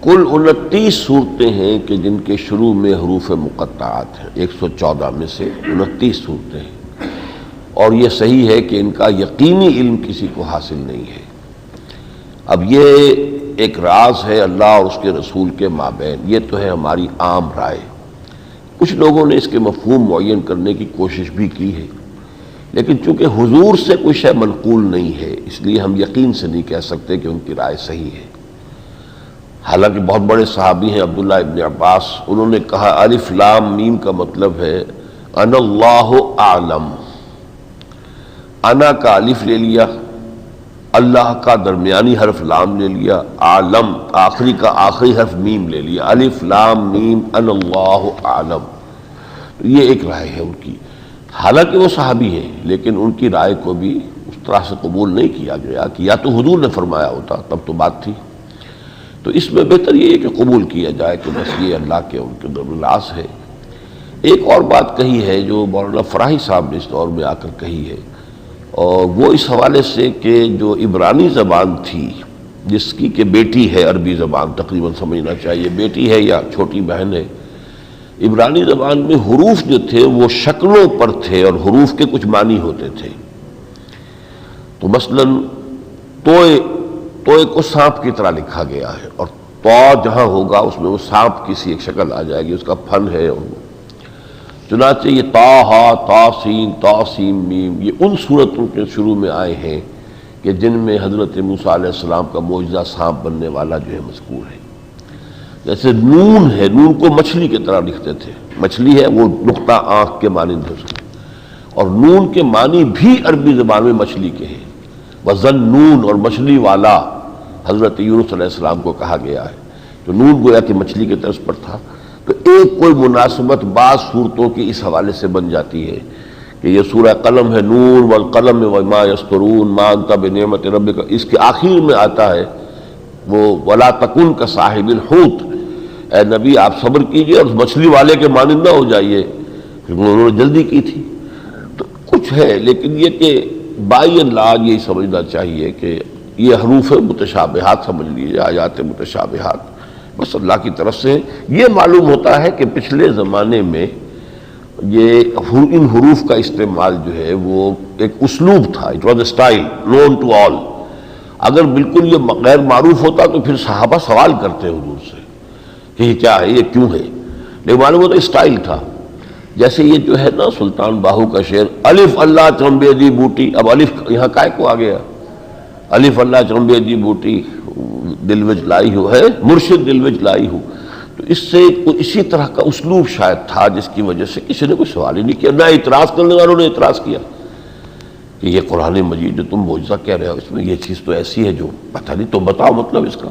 کل 29 صورتیں ہیں کہ جن کے شروع میں حروف مقطعات ہیں، 114 میں سے 29 صورتیں ہیں، اور یہ صحیح ہے کہ ان کا یقینی علم کسی کو حاصل نہیں ہے۔ اب یہ ایک راز ہے اللہ اور اس کے رسول کے مابین، یہ تو ہے ہماری عام رائے۔ کچھ لوگوں نے اس کے مفہوم معین کرنے کی کوشش بھی کی ہے، لیکن چونکہ حضور سے کوئی شے منقول نہیں ہے، اس لیے ہم یقین سے نہیں کہہ سکتے کہ ان کی رائے صحیح ہے۔ حالانکہ بہت بڑے صحابی ہیں عبداللہ ابن عباس، انہوں نے کہا الف لام میم کا مطلب ہے انا اللہ اعلم۔ انا کا الف لے لیا، اللہ کا درمیانی حرف لام لے لیا، عالم آخری کا آخری حرف میم لے لیا، الف لام میم انا اللہ اعلم۔ یہ ایک رائے ہے ان کی، حالانکہ وہ صحابی ہیں، لیکن ان کی رائے کو بھی اس طرح سے قبول نہیں کیا گیا کہ یا تو حضور نے فرمایا ہوتا تب تو بات تھی۔ تو اس میں بہتر یہ ہے کہ قبول کیا جائے کہ بس یہ اللہ کے ان کے راز ہے۔ ایک اور بات کہی ہے جو مولانا فراہی صاحب نے اس دور میں آ کر کہی ہے، اور وہ اس حوالے سے کہ جو عبرانی زبان تھی، جس کی کہ بیٹی ہے عربی زبان، تقریباً سمجھنا چاہیے بیٹی ہے یا چھوٹی بہن ہے، عبرانی زبان میں حروف جو تھے وہ شکلوں پر تھے اور حروف کے کچھ معنی ہوتے تھے۔ تو مثلاً توئے کو سانپ کی طرح لکھا گیا ہے، اور تو جہاں ہوگا اس میں وہ سانپ کی سی ایک شکل آ جائے گی، اس کا پھن ہے۔ اور چنانچہ یہ تا ہا تا سین تا سین میم، یہ ان صورتوں کے شروع میں آئے ہیں کہ جن میں حضرت موسیٰ علیہ السلام کا معجزہ سانپ بننے والا جو ہے مذکور ہے۔ جیسے نون ہے، نون کو مچھلی کی طرح لکھتے تھے، مچھلی ہے وہ نقطہ آنکھ کے مانند ہے، اور نون کے معنی بھی عربی زبان میں مچھلی کے ہیں۔ وَظَنُّونَ، اور مچھلی والا حضرت یونس علیہ السلام کو کہا گیا ہے، تو نون گویا کہ مچھلی کے طرز پر تھا۔ تو ایک کوئی مناسبت بعض صورتوں کی اس حوالے سے بن جاتی ہے کہ یہ سورہ قلم ہے، نون والقلم وما یسطرون ما انت بنعمت ربک، اس کے آخر میں آتا ہے وہ ولا تکن کصاحب الحوت، اے نبی آپ صبر کیجئے اور مچھلی والے کے مانند نہ ہو جائیے، انہوں نے جلدی کی تھی۔ تو کچھ ہے، لیکن یہ کہ بائی اینڈ لارج یہی سمجھنا چاہیے کہ یہ حروف متشابہات سمجھ لیجیے، آیات متشابہات بس اللہ کی طرف سے۔ یہ معلوم ہوتا ہے کہ پچھلے زمانے میں یہ ان حروف کا استعمال جو ہے وہ ایک اسلوب تھا، it was a style known to all. اگر بالکل یہ غیر معروف ہوتا تو پھر صحابہ سوال کرتے حضور سے کہ یہ کیا ہے، یہ کیوں ہے، لیکن معلوم ہوتا اسٹائل تھا۔ جیسے یہ جو ہے نا سلطان باہو کا شعر، الف اللہ چرمبے دی بوٹی، اب الف یہاں کائے کو آ گیا، الف اللہ چرمبے دی بوٹی دل وچ لائی ہو ہے مرشد دل وچ لائی ہو۔ تو اس سے اسی طرح کا اسلوب شاید تھا جس کی وجہ سے کسی نے کوئی سوال ہی نہیں کیا، نہ اعتراض کرنے والوں نے اعتراض کیا کہ یہ قرآن مجید جو تم معجزہ کہہ رہے ہو اس میں یہ چیز تو ایسی ہے جو پتہ نہیں، تم بتاؤ مطلب اس کا۔